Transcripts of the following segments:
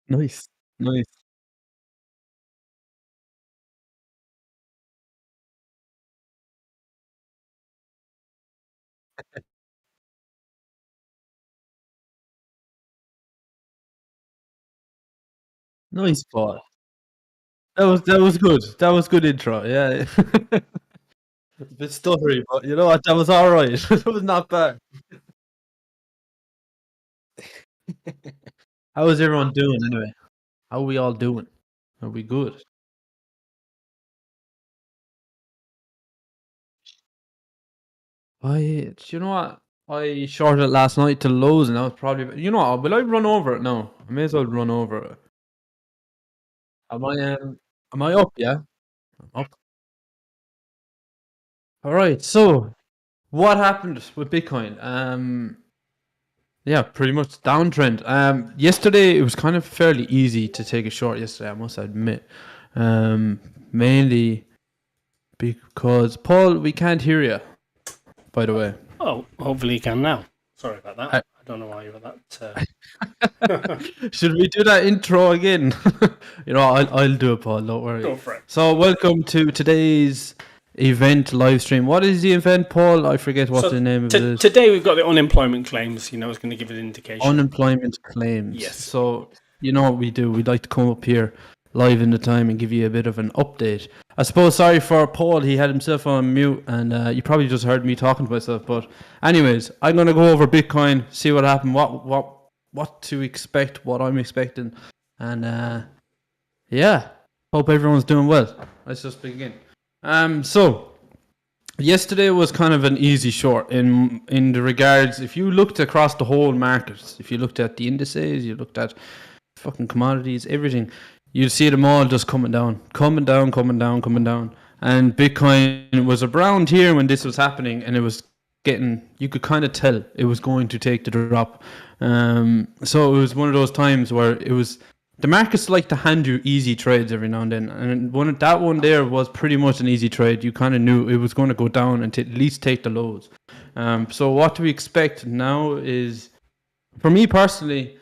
Nice. Nice. Nice, Paul. That was good. That was good intro, yeah. It's a bit stuttery, but you know what? That was alright. That was not bad. How is everyone doing anyway? How are we all doing? Are we good? Do you know what? I shorted it last night to lows, and I was probably. You know what? Will I run over it? No, I may as well run over it. Am I? Am I up? Yeah, I'm up. All right. So, what happened with Bitcoin? Yeah, pretty much downtrend. Yesterday it was kind of fairly easy to take a short. Yesterday, I must admit. Mainly because Paul, we can't hear you. By the way, Oh, hopefully you can now. Sorry about that. I- I don't know why you were that. should we do that intro again? You know, I'll do it, Paul. Don't worry. Go for it. So, welcome to today's event live stream. What is the event, Paul? I forget what the name of it is. Today we've got the unemployment claims. I was going to give an indication. Unemployment claims. Yes. So, you know what we do? We'd like to come up here live in the time and give you a bit of an update. I suppose, sorry for Paul, he had himself on mute, and you probably just heard me talking to myself. But, anyways, I'm going to go over Bitcoin, see what happened, what to expect, what I'm expecting, and yeah, hope everyone's doing well. Let's just begin. So yesterday was kind of an easy short in the regards. If you looked across the whole markets, if you looked at the indices, you looked at fucking commodities, everything, you'd see them all just coming down, coming down, coming down, coming down. And Bitcoin was around here when this was happening, and it was getting. You could kind of tell it was going to take the drop. So it was one of those times where it was. The markets like to hand you easy trades every now and then, and that one there was pretty much an easy trade. You kind of knew it was going to go down and at least take the lows. So what do we expect now is, for me personally,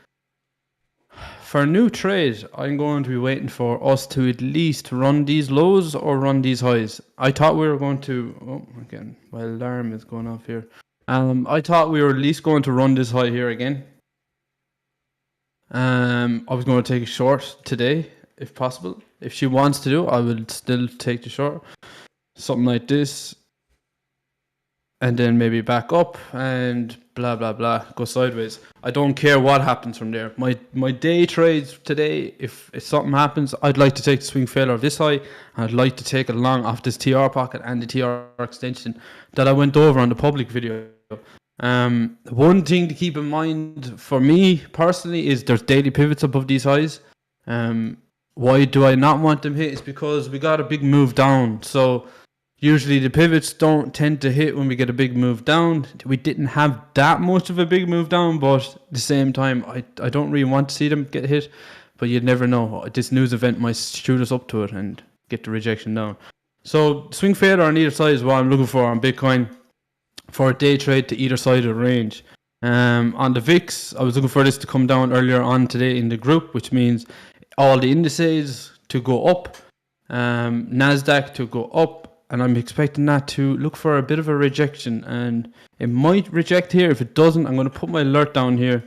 for a new trade, I'm going to be waiting for us to at least run these lows or run these highs. I thought we were going to. Oh, again, my alarm is going off here. I thought we were at least going to run this high here again. I was going to take a short today, if possible. If she wants to do, I will still take the short. Something like this. And then maybe back up and blah, blah, blah. Go sideways. I don't care what happens from there. My day trades today, if something happens, I'd like to take the swing failure of this high. And I'd like to take a long off this TR pocket and the TR extension that I went over on the public video. One thing to keep in mind for me personally is there's daily pivots above these highs. Why do I not want them hit? It's because we got a big move down. So usually the pivots don't tend to hit when we get a big move down. We didn't have that much of a big move down, but at the same time, I don't really want to see them get hit. But you'd never know. This news event might shoot us up to it and get the rejection down. So swing failure on either side is what I'm looking for on Bitcoin for a day trade to either side of the range. On the VIX, I was looking for this to come down earlier on today in the group, which means all the indices to go up, NASDAQ to go up, and I'm expecting that to look for a bit of a rejection, and it might reject here. If it doesn't, I'm going to put my alert down here,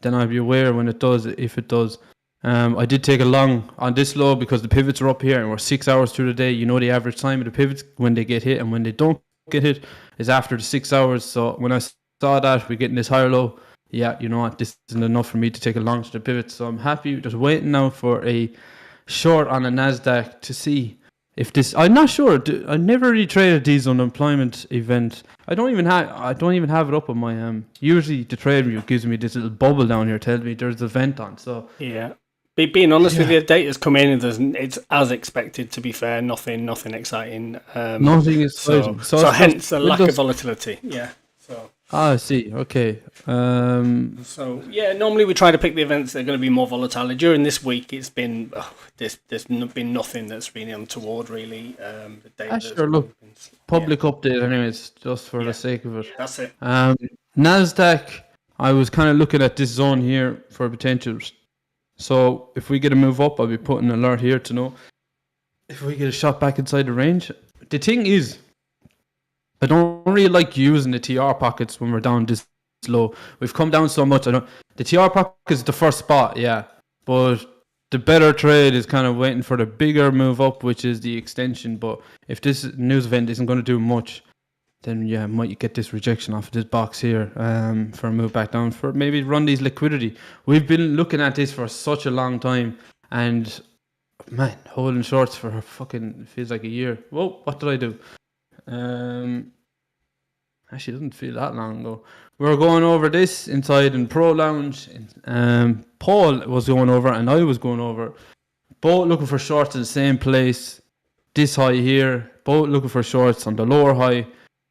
then I'll be aware when it does, if it does. I did take a long on this low because the pivots are up here and we're 6 hours through the day. You know the average time of the pivots when they get hit and when they don't get hit is after the 6 hours. So when I saw that we're getting this higher low, yeah, you know what, this isn't enough for me to take a long to the pivot. So I'm happy, just waiting now for a short on a NASDAQ to see if this. I'm not sure. I never really traded these unemployment event. I don't even have it up on my usually the trade view gives me this little bubble down here telling me there's an event on. So yeah. Being honest with you, the data's come in and it's as expected, to be fair. Nothing exciting. Nothing is exciting. So hence the lack of volatility. Yeah. So. I see. Okay. So yeah, normally we try to pick the events that are going to be more volatile. During this week, it's been there's been nothing that's really untoward really. The data sure. Look, public update, anyways, just for the sake of it. That's it. NASDAQ. I was kind of looking at this zone here for potential So if we get a move up, I'll be putting an alert here to know if we get a shot back inside the range. The thing is, I don't really like using the TR pockets when we're down this low. We've come down so much. The TR pocket is the first spot, yeah, but the better trade is kind of waiting for the bigger move up, which is the extension. But if this news event isn't going to do much, then yeah, might get this rejection off of this box here for a move back down, for maybe run these liquidity. We've been looking at this for such a long time, and man, holding shorts for fucking feels like a year. Whoa, what did I do? Actually, it doesn't feel that long ago. We were going over this inside in Pro Lounge. Paul was going over and I was going over. Both looking for shorts in the same place. This high here. Both looking for shorts on the lower high.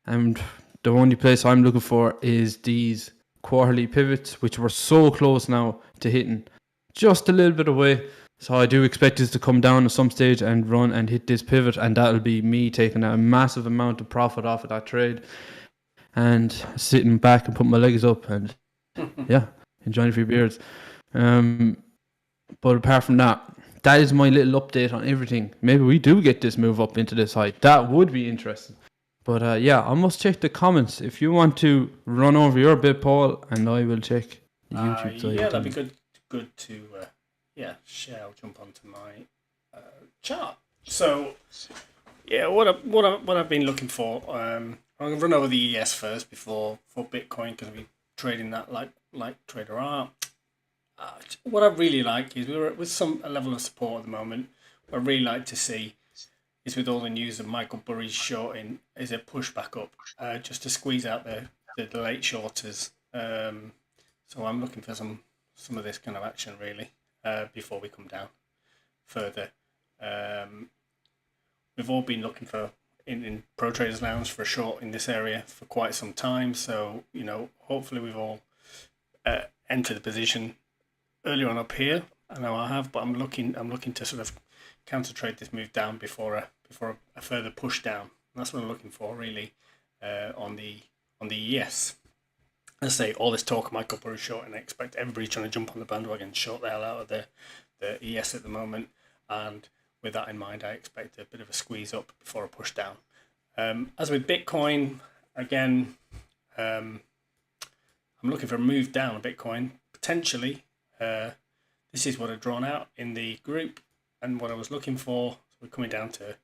And the only place I'm looking for is these quarterly pivots, which were so close now to hitting. Just a little bit away. So I do expect this to come down at some stage and run and hit this pivot. And that'll be me taking a massive amount of profit off of that trade. And sitting back and putting my legs up and yeah, enjoying a few beers. But apart from that, that is my little update on everything. Maybe we do get this move up into this height. That would be interesting. But yeah, I must check the comments. If you want to run over your bit, Paul, and I will check the YouTube side. Yeah, that'd be good to share. I'll jump onto my chart. So yeah, what I've been looking for. I'm going to run over the ES first before for Bitcoin, because we're trading that like Trader R. What I really like is we're with some level of support at the moment. What I really like to see is, with all the news of Michael Burry's shorting, is a push back up, just to squeeze out the late shorters. So I'm looking for some of this kind of action really before we come down further. We've all been looking for in Pro Traders Lounge for a short in this area for quite some time. So hopefully we've all entered the position earlier on up here. I know I have, but I'm looking to sort of counter trade this move down before a further push down. And that's what I'm looking for really on the ES. Let's say all this talk of Michael Burry short, and I expect everybody trying to jump on the bandwagon, short the hell out of the ES at the moment. And with that in mind, I expect a bit of a squeeze up before a push down. As with Bitcoin, again, I'm looking for a move down on Bitcoin. Potentially, this is what I've drawn out in the group and what I was looking for. So we're coming down to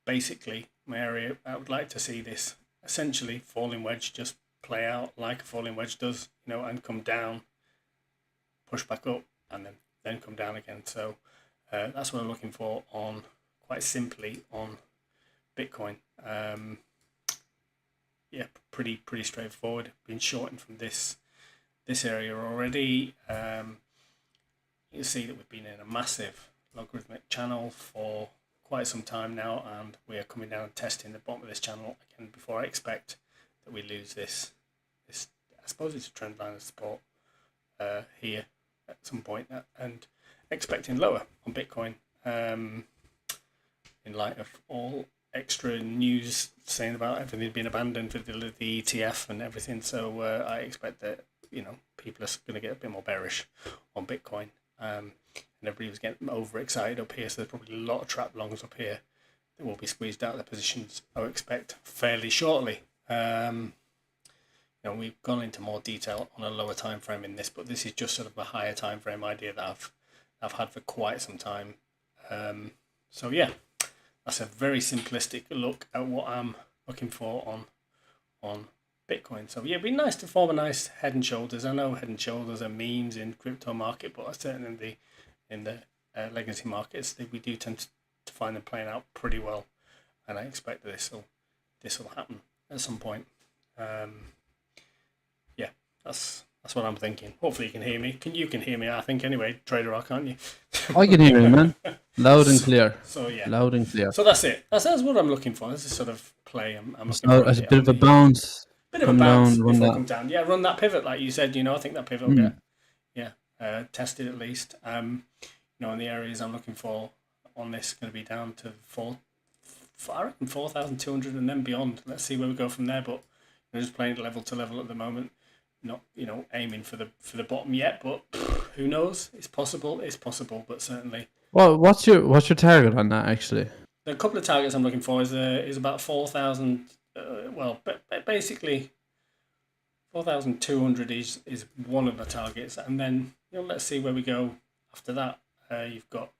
basically my area. I would like to see this essentially falling wedge just play out like a falling wedge does, and come down, push back up, and then come down again. So that's what I'm looking for on, quite simply, on Bitcoin. Yeah, pretty straightforward. Been shorting from this area already. You see that we've been in a massive logarithmic channel for quite some time now, and we are coming down and testing the bottom of this channel again before I expect that we lose this. I suppose it's a trend line of support here at some point, and expecting lower on Bitcoin in light of all extra news saying about everything being abandoned for the ETF and everything. So I expect that people are going to get a bit more bearish on Bitcoin, and everybody was getting overexcited up here. So there's probably a lot of trap longs up here that will be squeezed out of their positions, I would expect, fairly shortly. We've gone into more detail on a lower time frame in this, but this is just sort of a higher time frame idea that I've had for quite some time. So yeah, that's a very simplistic look at what I'm looking for on Bitcoin. So yeah, it'd be nice to form a nice head and shoulders. I know head and shoulders are memes in crypto market, but certainly in the legacy markets, we do tend to find them playing out pretty well, and I expect that this will happen at some point. Yeah, that's what I'm thinking. Hopefully you can hear me. You can hear me, I think, anyway, Trader Rock, can't you? I can hear you, man. Loud and clear. So yeah, loud and clear. So that's it. That's what I'm looking for. This is sort of play. I'm looking for a bit of a bounce. Bit of a bounce before come down. Yeah, run that pivot like you said. I think that pivot will get tested at least. In the areas I'm looking for on this going to be down to 4,200 and then beyond. Let's see where we go from there. But just playing level to level at the moment. Not aiming for the bottom yet, but Who knows? It's possible. It's possible, but certainly. Well, what's your target on that actually? The couple of targets I'm looking for is about 4,000. Basically 4,200 is one of the targets, and then let's see where we go after that. You've got.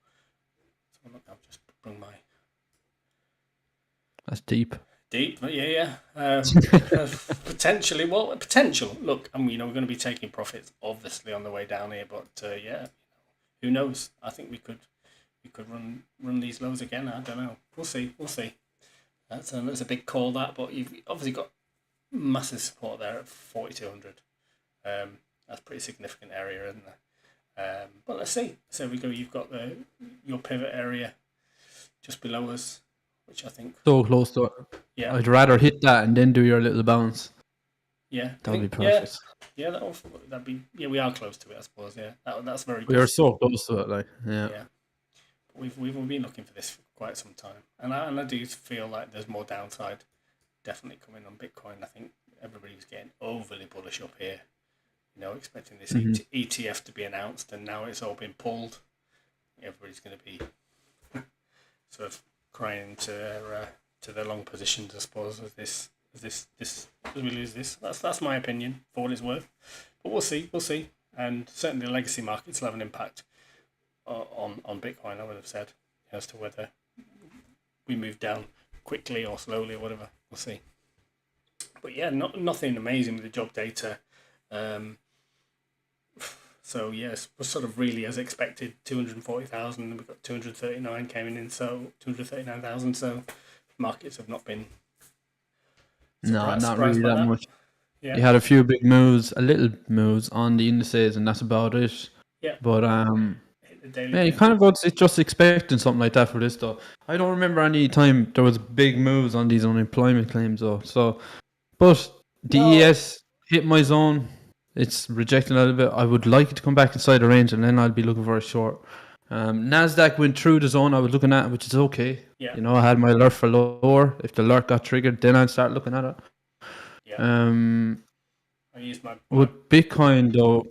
So look, I've just bring my That's deep. deep, but yeah. Potentially, potential. Look, I mean, we're going to be taking profits obviously on the way down here, but yeah, who knows? I think we could run these lows again. I don't know. We'll see. That's a big call, that, but you've obviously got massive support there at 4,200. That's a pretty significant area, isn't there? But let's see. So we go. You've got your pivot area just below us, which I think So close to it. Yeah. I'd rather hit that and then do your little bounce. Yeah, That'd be perfect. Yeah, that'd be. Yeah, we are close to it, I suppose. Yeah, that's very. We are so close to it, like yeah. Yeah, we've been looking for this for quite some time, and I do feel like there's more downside definitely coming on Bitcoin. I think everybody's getting overly bullish up here, expecting this ETF to be announced, and now it's all been pulled. Everybody's going to be sort of crying to their long positions, I suppose, as we lose this. That's my opinion, for what it's worth. But we'll see. And certainly the legacy markets will have an impact on Bitcoin, I would have said, as to whether we move down quickly or slowly or whatever. We'll see. But yeah, nothing amazing with the job data. So yes, we're sort of really as expected, 240,000, and we've got 239 coming in, so 239,000. So markets have not been. No, not really that much. Yeah. You had a few big moves, a little moves on the indices, and that's about it. Yeah. But yeah, you kind of go just expecting something like that for this though. I don't remember any time there was big moves on these unemployment claims though. So, but the ES hit my zone. It's rejecting a little bit. I would like it to come back inside the range, and then I'll be looking for a short. Nasdaq went through the zone I was looking at, which is okay. Yeah. I had my alert for lower. If the alert got triggered, then I'd start looking at it. Yeah. I used my. With Bitcoin though,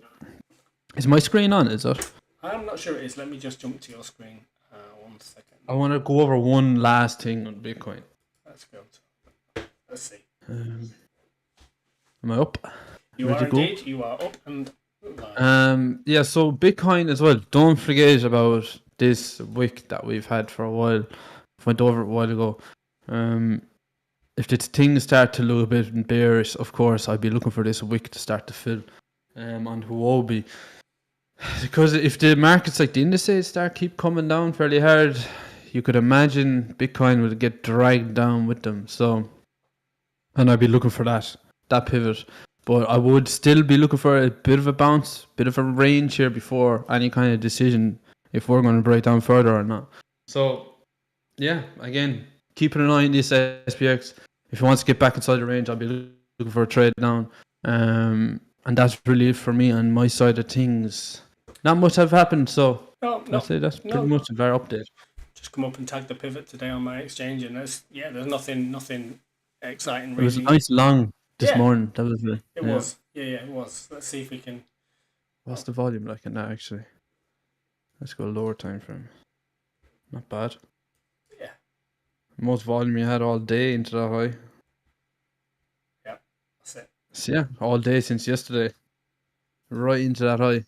is my screen on? Is it? I'm not sure it is. Let me just jump to your screen. 1 second. I want to go over one last thing on Bitcoin. Let's go. Let's see. Am I up? You are indeed. You are up and live. Yeah, so Bitcoin as well. Don't forget about this wick that we've had for a while. Went over it a while ago. If the things start to look a bit bearish, of course, I'd be looking for this wick to start to fill on Huobi. Because if the markets like the indices keep coming down fairly hard, you could imagine Bitcoin would get dragged down with them. So, and I'd be looking for that pivot. But I would still be looking for a bit of a bounce, bit of a range here before any kind of decision if we're going to break down further or not. So, yeah, again, keeping an eye on this SPX. If he wants to get back inside the range, I'll be looking for a trade down. And that's really it for me on my side of things. Not much have happened, so I'd say that's pretty much a very update. Just come up and tag the pivot today on my exchange, and there's nothing exciting really. It was a nice long this morning. That was it. It was. Yeah, it was. Let's see if we can. What's the volume like in that actually? Let's go lower time frame. Not bad. Yeah. Most volume you had all day into that high. Yeah, that's it. So yeah, all day since yesterday. Right into that high.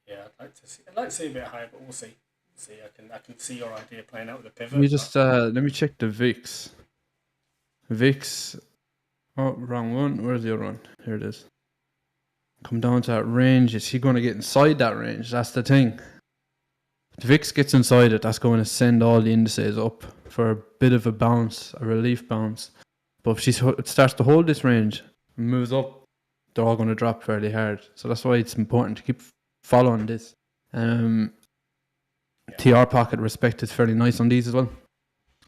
Yeah, I'd like to see a bit higher, but we'll see. I can see your idea playing out with the pivot. Let me just let me check the VIX. VIX. Oh, wrong one. Where's the other one? Here it is. Come down to that range. Is he going to get inside that range? That's the thing. If the VIX gets inside it, that's going to send all the indices up for a bit of a bounce, a relief bounce. But if she starts to hold this range and moves up, they're all going to drop fairly hard. So that's why it's important to keep following this. TR pocket respect is fairly nice on these as well.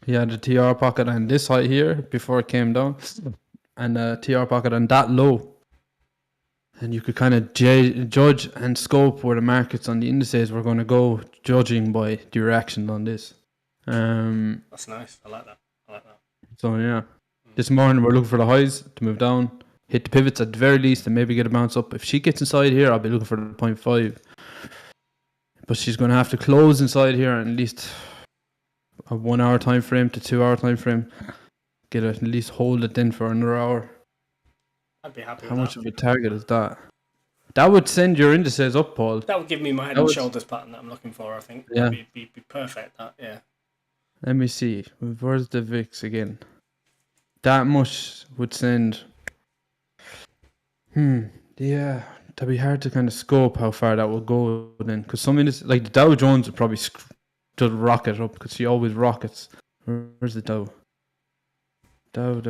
He had a TR pocket on this high here before it came down, and a TR pocket on that low. And you could kind of judge and scope where the markets on the indices were going to go, judging by the reaction on this. That's nice. I like that. So yeah, this morning we're looking for the highs to move down. hit the pivots at the very least and maybe get a bounce up. If she gets inside here, I'll be looking for the 0.5. But she's going to have to close inside here and at least a 1 hour time frame to 2 hour time frame. Get it, at least hold it in for another hour. I'd be happy How with much that. of a target is that? That would send your indices up, Paul. That would give me my head and shoulders pattern that I'm looking for, I think. Yeah. That'd be perfect, that, yeah. Let me see. Where's the VIX again? That much would send... Yeah, that'd be hard to kind of scope how far that will go then. Because some indices, like the Dow Jones would probably just rocket up because she always rockets. Where's the Dow? Dow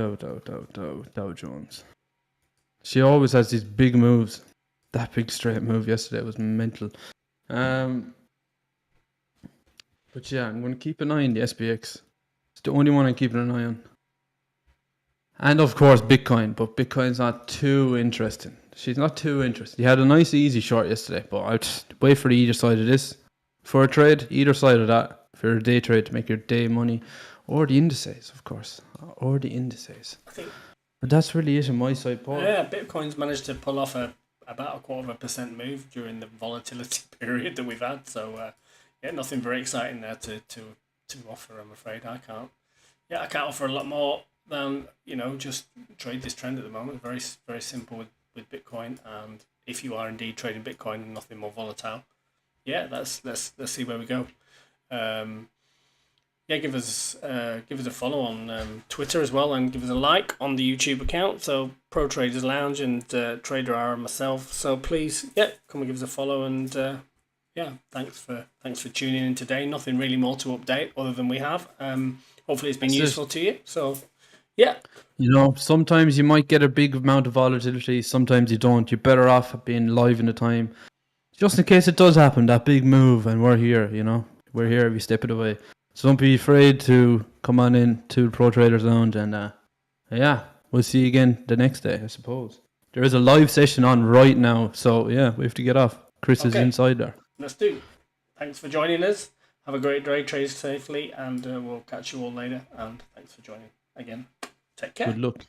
Jones. She always has these big moves. That big straight move yesterday was mental. But yeah, I'm going to keep an eye on the SPX. It's the only one I'm keeping an eye on. And of course Bitcoin, but Bitcoin's not too interesting. She's not too interested. You had a nice easy short yesterday, but I'd wait for the either side of this. For a trade, either side of that. For a day trade to make your day money. Or the indices, of course. Or the indices. I think. But that's really it on my side, Paul. Yeah, Bitcoin's managed to pull off about 0.25% move during the volatility period that we've had. So, yeah, nothing very exciting there to offer, I'm afraid. I can't offer a lot more than, just trade this trend at the moment. Very, very simple with Bitcoin. And if you are indeed trading Bitcoin, nothing more volatile. Yeah, let's see where we go. Yeah, give us a follow on Twitter as well, and give us a like on the YouTube account. So Pro Traders Lounge and Trader Hour and myself. So please, come and give us a follow. And thanks for tuning in today. Nothing really more to update other than we have. Hopefully it's been useful to you. So yeah, sometimes you might get a big amount of volatility. Sometimes you don't. You're better off being live in the time, just in case it does happen. That big move, and we're here. We're here every step of the way. So don't be afraid to come on in to the Pro Traders Lounge, and we'll see you again the next day, I suppose. There is a live session on right now, so we have to get off. Chris is inside there. Let's do. Thanks for joining us. Have a great day, trade safely, and we'll catch you all later. And thanks for joining again. Take care. Good luck.